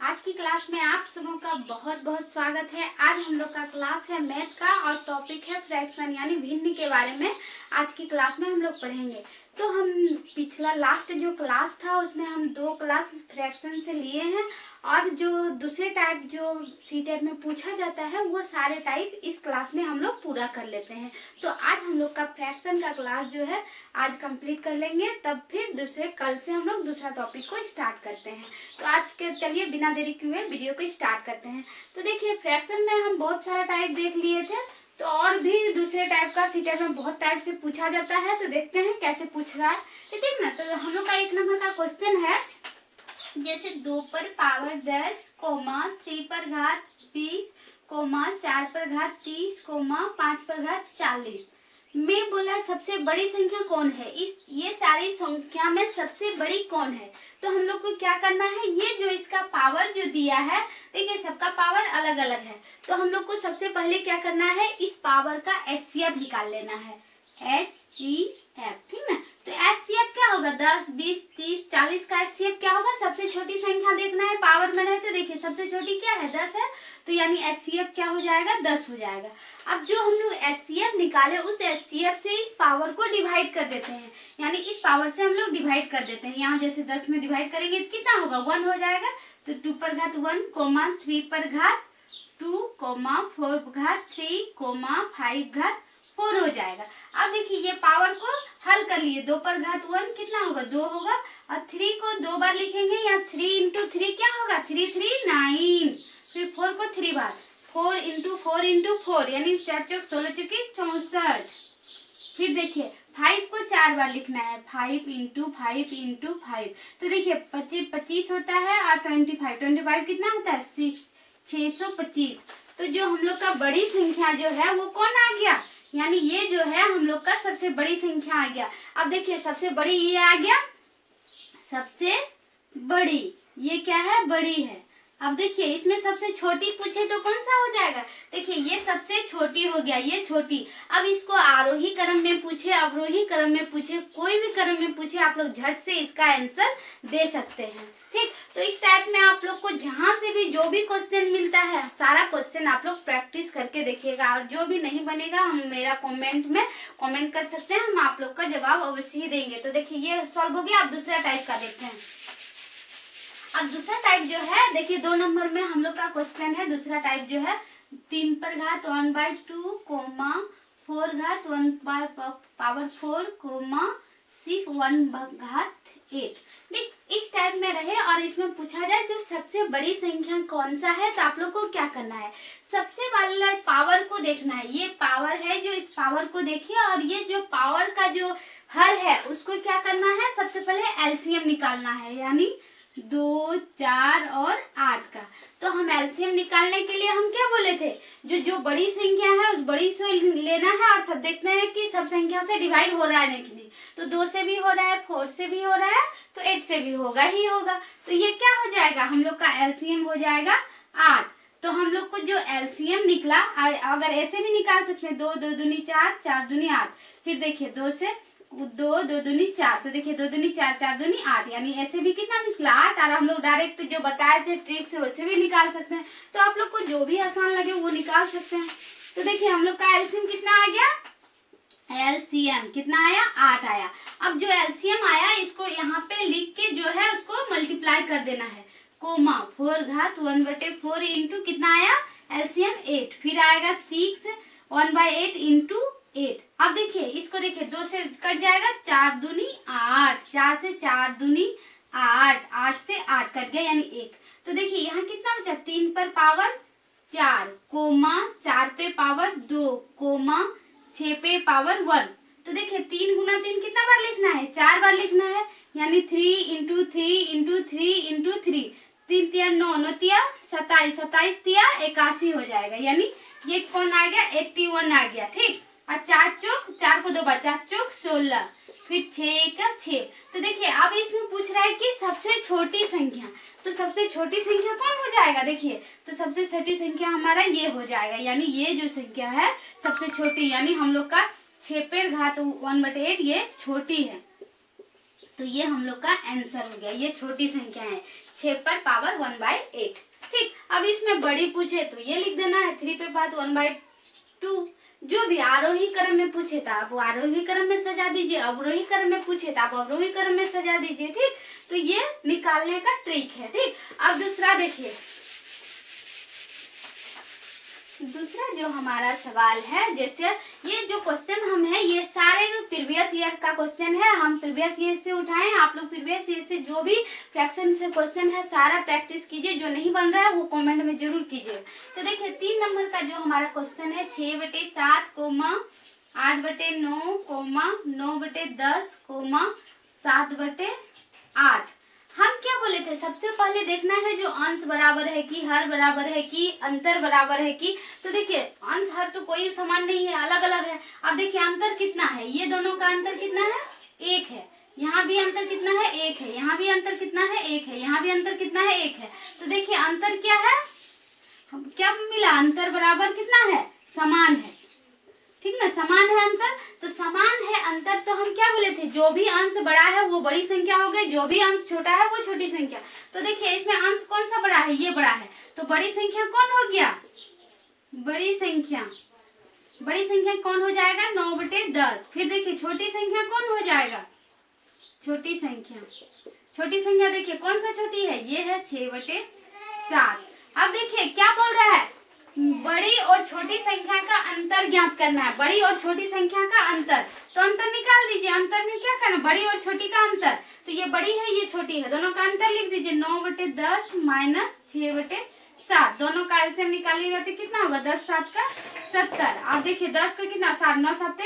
आज की क्लास में आप सबों का बहुत बहुत स्वागत है। आज हम लोग का क्लास है मैथ का और टॉपिक है फ्रैक्शन यानी भिन्न के बारे में आज की क्लास में हम लोग पढ़ेंगे। तो हम पिछला लास्ट जो क्लास था उसमें हम 2 क्लास फ्रैक्शन से लिए हैं और जो दूसरे टाइप जो सीटेट में पूछा जाता है वो सारे टाइप इस क्लास में हम लोग पूरा कर लेते हैं। तो आज हम लोग का फ्रैक्शन का क्लास जो है आज कंप्लीट कर लेंगे, तब फिर कल से हम लोग दूसरा टॉपिक को स्टार्ट करते हैं। तो आज के चलिए बिना देरी किए वीडियो को स्टार्ट करते हैं। तो देखिए फ्रैक्शन में हम बहुत सारा टाइप देख लिए थे, तो और भी दूसरे टाइप का सीटेट में बहुत टाइप से पूछा जाता है। तो देखते हैं कैसे पूछ रहा है, ठीक ना। तो हम लोग का 1 नंबर का क्वेश्चन है, जैसे 2 पर पावर 10, 3 पर घात 20, 4 पर घात 30, 5 पर घात 40 में बोला सबसे बड़ी संख्या कौन है। ये सारी संख्या में सबसे बड़ी कौन है। तो हम लोग को क्या करना है, ये जो इसका पावर जो दिया है, देखिए सबका पावर अलग अलग है। तो हम लोग को सबसे पहले क्या करना है, इस पावर का एचसीएफ निकाल लेना है, एचसीएफ, ठीक ना। तो एचसीएफ क्या होगा, 10, 20, 30, 40 का एचसीएफ क्या होगा, सबसे छोटी संख्या देखना है पावर में रहे। तो देखिए सबसे छोटी क्या है, 10 है, तो यानी एचसीएफ क्या हो जाएगा, 10 हो जाएगा। अब जो हम लोग एचसीएफ निकाले उस एचसीएफ से इस पावर को डिवाइड कर देते हैं, यानी इस पावर से हम लोग डिवाइड कर देते हैं। यहाँ जैसे 10 में डिवाइड करेंगे तो कितना होगा, 1 हो जाएगा। तो 2 पर घात 1, 3 पर घात 2, 4 पर घात 3, 5 घात 4 हो जाएगा। अब देखिए ये पावर को हल कर लिए, 2 पर घात 1 कितना होगा, 2 होगा, और 3 को 2 बार लिखेंगे, या 3 इंटू 3 क्या होगा, 3 3 9, फिर 4 को 3 बार, 4 इंटू 4 इंटू 4 यानी 4 चौक 16 चौके 64। फिर देखिए 5 को 4 बार लिखना है, 5 इंटू 5 इंटू 5। तो देखिए 25 होता है, और 25 कितना होता है, 625। तो जो हम लोग का बड़ी संख्या जो है वो कौन आ गया, यानी ये जो है हम लोग का सबसे बड़ी संख्या आ गया। अब देखिए सबसे बड़ी ये आ गया, सबसे बड़ी ये क्या है, बड़ी है। अब देखिए इसमें सबसे छोटी पूछे तो कौन सा हो जाएगा, देखिए ये सबसे छोटी हो गया, ये छोटी। अब इसको आरोही क्रम में पूछे, अवरोही क्रम में पूछे, कोई भी क्रम में पूछे, आप लोग झट से इसका आंसर दे सकते हैं, ठीक। तो इस टाइप में आप लोग को जहां से भी जो भी क्वेश्चन मिलता है सारा क्वेश्चन आप लोग प्रैक्टिस करके देखिएगा, और जो भी नहीं बनेगा हम मेरा कमेंट में कमेंट कर सकते हैं, हम आप लोग का जवाब अवश्य ही देंगे। तो देखिए ये सॉल्व हो गया। अब दूसरा टाइप का देखते हैं। अब दूसरा टाइप जो है, देखिए 2 नंबर में हम लोग का क्वेश्चन है। दूसरा टाइप जो है 3 पर घात 1/2, 4 घात 1/4, 6 1/8। देख इस टाइप में रहे और इसमें पूछा जाए तो सबसे बड़ी संख्या कौन सा है, तो आप लोग को क्या करना है, सबसे वाला पावर को देखना है। ये पावर है, जो इस पावर को देखिए, और ये जो पावर का जो हर है उसको क्या करना है, सबसे पहले एलसीएम निकालना है, यानी 2, 4 और 8 का। तो हम एलसीएम निकालने के लिए हम क्या बोले थे, जो बड़ी संख्या है उस बड़ी से लेना है, और सब देखना है कि सब संख्या से डिवाइड हो रहा है कि नहीं। तो 2 से भी हो रहा है, 4 से भी हो रहा है, तो 8 से भी होगा ही होगा। तो ये क्या हो जाएगा, हम लोग का एलसीएम हो जाएगा 8। तो हम लोग को जो एलसीएम निकला, अगर ऐसे भी निकाल सकते हैं, 2 2 दूनी 4, 4 दूनी 8। फिर देखिए 2 से 2 2 दूनी 4, तो देखिए 2 दूनी 4, 4 दूनी 8, यानी ऐसे भी कितना निकला 8। और हम लोग डायरेक्ट जो बताए थे ट्रिक से वैसे भी निकाल सकते हैं। तो आप लोग को जो भी आसान लगे वो निकाल सकते हैं। तो देखिए हम लोग का एलसीएम कितना आ गया, एलसीएम कितना आया, 8 आया। अब जो एलसीएम आया इसको यहाँ पे लिख के जो है उसको मल्टीप्लाई कर देना है, 4 घात 1/4 इंटू कितना आया, एलसीएम 8। फिर आएगा 6 1/8 इंटू 8। अब देखिए इसको देखिए 2 से कट जाएगा, 4 दूनी 8, 4 से 4 दूनी 8, 8 से 8 कट गया यानी 1। तो देखिए यहाँ कितना बचा, 3 पर पावर 4, 4 पे पावर 2, 6 पे पावर 1। तो देखिए 3 गुना 3 कितना बार लिखना है, 4 बार लिखना है, यानी 3 इंटू 3 इंटू 3 इंटू 3, 3 तिया 9, 9 तिया 27, 27 तिया 81 हो जाएगा, यानी ये कौन आ गया, 81 आ गया, ठीक। और 4 चौक 4 को 2 बार, 4 चौक 16, फिर 6 का 6। तो देखिए अब इसमें पूछ रहा है कि सबसे छोटी संख्या, तो सबसे छोटी संख्या कौन हो जाएगा, देखिए तो सबसे छोटी संख्या हमारा ये हो जाएगा, यानी ये जो संख्या है सबसे छोटी, यानी हम लोग का 6 पे घात 1/8 ये छोटी है। तो ये हम लोग का आंसर हो गया। ये छोटी संख्या है, 6 पर पावर 1/8। ठीक, अब इसमें बड़ी पूछे तो ये लिख देना है 3 पे पावर 1/2। जो भी आरोही क्रम में पूछे तो आप आरोही क्रम में सजा दीजिए, अवरोही क्रम में पूछे तो आप अवरोही क्रम में सजा दीजिए। ठीक, तो ये निकालने का ट्रिक है। ठीक, अब दूसरा देखिए, दूसरा जो हमारा सवाल है, जैसे ये जो क्वेश्चन हम है ये सारे जो प्रीवियस ईयर का क्वेश्चन है, हम प्रीवियस ईयर से उठाए। आप लोग प्रीवियस ईयर से जो भी फ्रैक्शन से क्वेश्चन है सारा प्रैक्टिस कीजिए, जो नहीं बन रहा है वो कमेंट में जरूर कीजिए। तो देखिए 3 नंबर का जो हमारा क्वेश्चन है 6/7, 8/9, 9/10, 7/8। हम क्या बोले थे, सबसे पहले देखना है जो अंश बराबर है कि हर बराबर है कि अंतर बराबर है कि। तो देखिए अंश हर तो कोई समान नहीं है, अलग अलग है। अब देखिए अंतर कितना है, ये दोनों का अंतर कितना है, 1 है। यहाँ भी अंतर कितना है, 1 है। यहाँ भी अंतर कितना है, 1 है। यहाँ भी अंतर कितना है, 1 है। तो देखिए अंतर क्या है, क्या मिला, अंतर बराबर कितना है, समान है। ठीक ना, समान है अंतर, तो समान है अंतर। तो हम क्या बोले थे, जो भी अंश बड़ा है वो बड़ी संख्या हो गई, जो भी अंश छोटा है वो छोटी संख्या। तो देखिए इसमें अंश कौन सा बड़ा है, ये बड़ा है, तो बड़ी संख्या कौन हो गया, बड़ी संख्या कौन हो जाएगा, 9/10। फिर देखिए छोटी संख्या कौन हो जाएगा, छोटी संख्या देखिए कौन सा छोटी है, ये है 6/7। अब देखिए क्या बोल रहा है, बड़ी और छोटी संख्या का अंतर ज्ञात करना है, बड़ी और छोटी संख्या का अंतर। तो अंतर निकाल दीजिए, अंतर में क्या करना, बड़ी और छोटी का अंतर। तो ये बड़ी है ये छोटी है, दोनों का अंतर लिख दीजिए, 9/10 माइनस 6/7। दोनों का एलसीएम निकालिएगा तो कितना होगा, 10 7 का 70। आप देखिए 10 को कितना, 7 9 7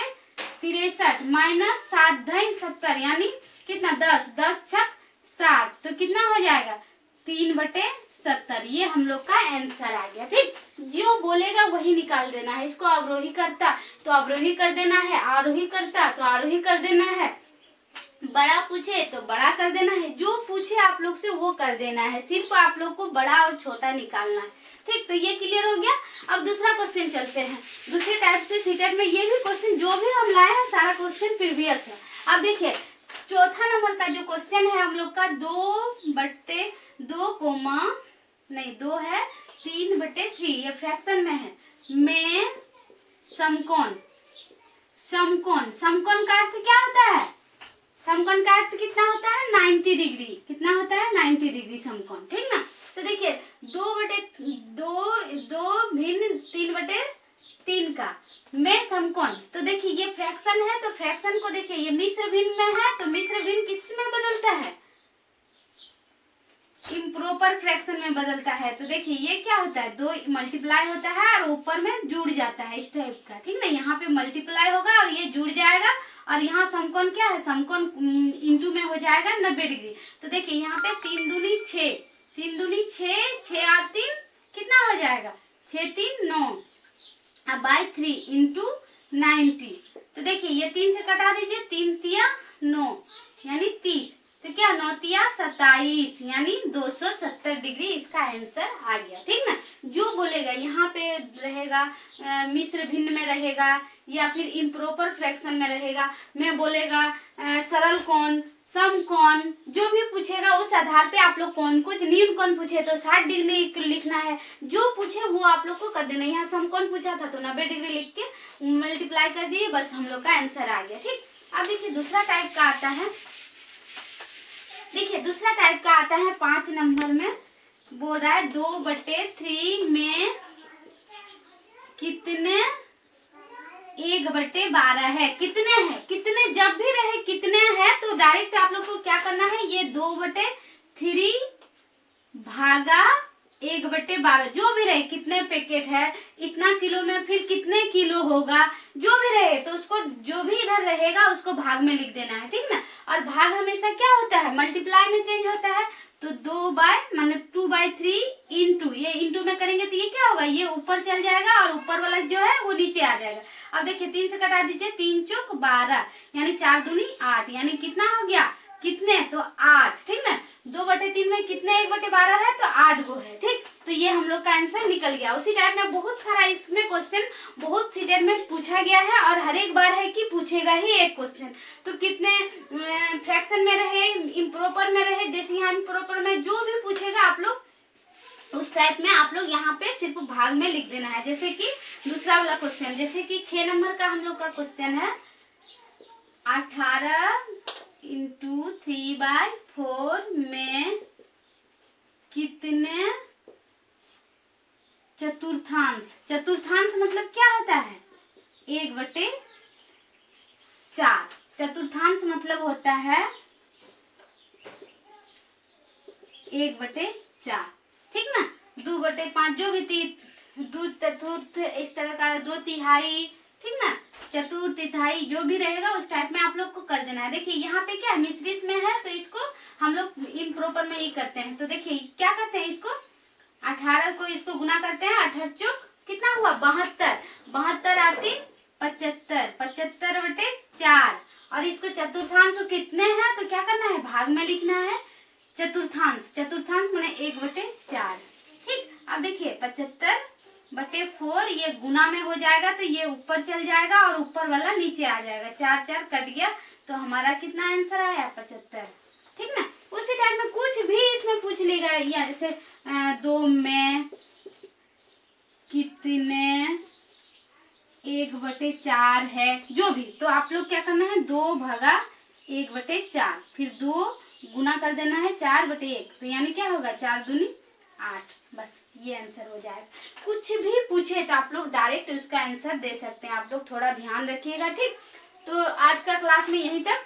63 माइनस 7 धन 70 यानी कितना, 10 10 6 7। तो कितना हो जाएगा, 3/70। ये हम लोग का आंसर आ गया। ठीक, जो बोलेगा वही निकाल देना है। इसको अवरोही करता तो अवरोही कर देना है, आरोही करता तो आरोही कर देना है, बड़ा पूछे तो बड़ा कर देना है, जो पूछे आप लोग से वो कर देना है। सिर्फ आप लोग को बड़ा और छोटा निकालना है। ठीक, तो ये क्लियर हो गया। अब दूसरा क्वेश्चन चलते हैं। दूसरे टाइप से सीटेट में ये भी क्वेश्चन जो भी हम लाए हैं सारा क्वेश्चन प्रीवियस है। अब देखिए चौथा नंबर का जो क्वेश्चन है हम लोग का 2 है 3/3, ये फ्रैक्शन में है, में समकोण का अर्थ क्या होता है, समकोण का अर्थ कितना होता है, 90 डिग्री। कितना होता है, 90 डिग्री समकोण। ठीक ना, तो देखिए 2 भिन्न 3/3 का में समकोण। तो देखिए ये फ्रैक्शन है, तो फ्रैक्शन को देखिए ये मिश्र भिन्न में है, तो मिश्र भिन्न किस में बदलता है, इम्प्रॉपर फ्रैक्शन में बदलता है। तो देखिए ये क्या होता है, 2 मल्टीप्लाई होता है और ऊपर में जुड़ जाता है इस टाइप का। ठीक ना, यहाँ पे मल्टीप्लाई होगा और ये जुड़ जाएगा, और यहाँ समकोण क्या है, समकोण इंटू में हो जाएगा 90 डिग्री। तो देखिए यहाँ पे 3 दूनी 6, 3 दूनी 6, 6 8 3 कितना हो जाएगा, 6 3 9, अब बाई 3 इंटू 90। तो देखिए ये 3 से कटा दीजिए, 3 तिया 9 यानी 30, तो क्या 9 तिया 27 यानी 270 डिग्री इसका आंसर आ गया। ठीक ना, जो बोलेगा यहाँ पे रहेगा मिश्र भिन्न में रहेगा या फिर इम्प्रॉपर फ्रैक्शन में रहेगा, में बोलेगा सरल कोण, समकोण, जो भी पूछेगा उस आधार पे आप लोग कौन कुछ न्यून कोण पूछे तो 60 डिग्री लिखना है, जो पूछे वो आप लोग को कर देना। यहाँ समकोण पूछा था तो 90 डिग्री लिख के मल्टीप्लाई कर दिए, बस हम लोग का आंसर आ गया। ठीक, अब देखिए दूसरा टाइप का आता है, देखिए दूसरा टाइप का आता है 5 नंबर में, बोल रहा है 2/3 में कितने 1/12 है, कितने हैं, कितने जब भी रहे कितने हैं तो डायरेक्ट आप लोग को क्या करना है, ये 2/3 भागा 1/12 जो भी रहे, कितने पैकेट है, इतना किलो में फिर कितने किलो होगा, जो भी रहे तो उसको जो भी इधर रहेगा उसको भाग में लिख देना है। ठीक ना, और भाग हमेशा क्या होता है, मल्टीप्लाई में चेंज होता है। तो 2/3 इंटू, ये इंटू में करेंगे तो ये क्या होगा, ये ऊपर चल जाएगा और ऊपर वाला जो है वो नीचे आ जाएगा। अब देखिए 3 से कटा दीजिए, 3 चौक 12 यानी 4 दूनी 8 यानी कितना हो गया, कितने तो 8। ठीक ना, 2/3 में कितने 1/12 है तो 8 गो है। ठीक, तो ये हम लोग का आंसर निकल गया। उसी टाइप में बहुत सारा इसमें क्वेश्चन बहुत सीटेट में पूछा गया है और हर एक बार है कि पूछेगा ही एक क्वेश्चन। तो कितने फ्रैक्शन में रहे, इम्प्रॉपर में रहे, जैसे यहाँ इम्प्रॉपर में जो भी पूछेगा आप लोग उस टाइप में आप लोग यहाँ पे सिर्फ भाग में लिख देना है। जैसे कि दूसरा वाला क्वेश्चन, जैसे कि 6 नंबर का हम लोग का क्वेश्चन है 18 इंटू 3/4 में कितने चतुर्थांश, चतुर्थांश मतलब क्या होता है 1/4। चतुर्थांश मतलब होता है 1/4, ठीक ना। 2/5 जो भी 2 चतुर्थ इस तरह का 2 तिहाई, ठीक ना, चतुर्थ तिहाई जो भी रहेगा उस टाइप में आप लोग को कर देना है। देखिए यहाँ पे क्या मिश्रित में है तो इसको हम लोग इम्प्रॉपर में ही करते हैं। तो देखिए क्या करते हैं, इसको 18 को इसको गुना करते हैं, 18 चौक कितना हुआ 72, 72 8 75, 75/4 और इसको चतुर्थांश कितने हैं तो क्या करना है भाग में लिखना है। चतुर्थांश, चतुर्थांश माने 1/4, ठीक। अब देखिए 75/4 ये गुना में हो जाएगा तो ये ऊपर चल जाएगा और ऊपर वाला नीचे आ जाएगा, 4 4 कट गया तो हमारा कितना आंसर आया 75, ठीक ना। उसी टाइप में कुछ भी इसमें पूछ लेगा, या जैसे 2 में कितने 1/4 है जो भी, तो आप लोग क्या करना है 2/1/4 फिर 2 गुना कर देना है 4/1 तो यानी क्या होगा 4 दूनी 8, बस ये आंसर हो जाएगा। कुछ भी पूछे तो आप लोग डायरेक्ट उसका आंसर दे सकते हैं। आप लोग थोड़ा ध्यान रखिएगा, ठीक। तो आज का क्लास में यहीं तक।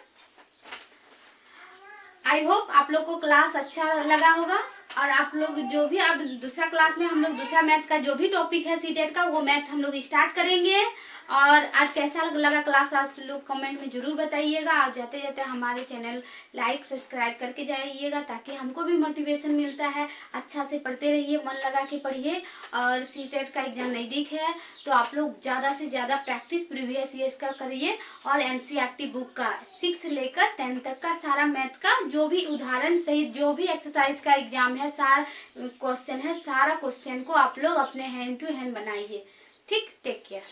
आई होप आप लोग को क्लास अच्छा लगा होगा और आप लोग जो भी अब दूसरा क्लास में हम लोग दूसरा मैथ का जो भी टॉपिक है सीटेट का वो मैथ हम लोग स्टार्ट करेंगे। और आज कैसा लगा क्लास आप लोग कमेंट में जरूर बताइएगा और जाते जाते हमारे चैनल लाइक सब्सक्राइब करके जाइएगा ताकि हमको भी मोटिवेशन मिलता है। अच्छा से पढ़ते रहिए, मन लगा के पढ़िए। और सीटेट का एग्जाम नज़दीक है तो आप लोग ज़्यादा से ज़्यादा प्रैक्टिस प्रीवियस ईयर्स का करिए और एनसीईआरटी बुक का 6 से लेकर 10 तक का सारा मैथ का जो भी उदाहरण सहित जो भी एक्सरसाइज का एग्जाम है, सारा क्वेश्चन है, सारा क्वेश्चन को आप लोग अपने हैंड टू हैंड बनाइए, ठीक। Take care.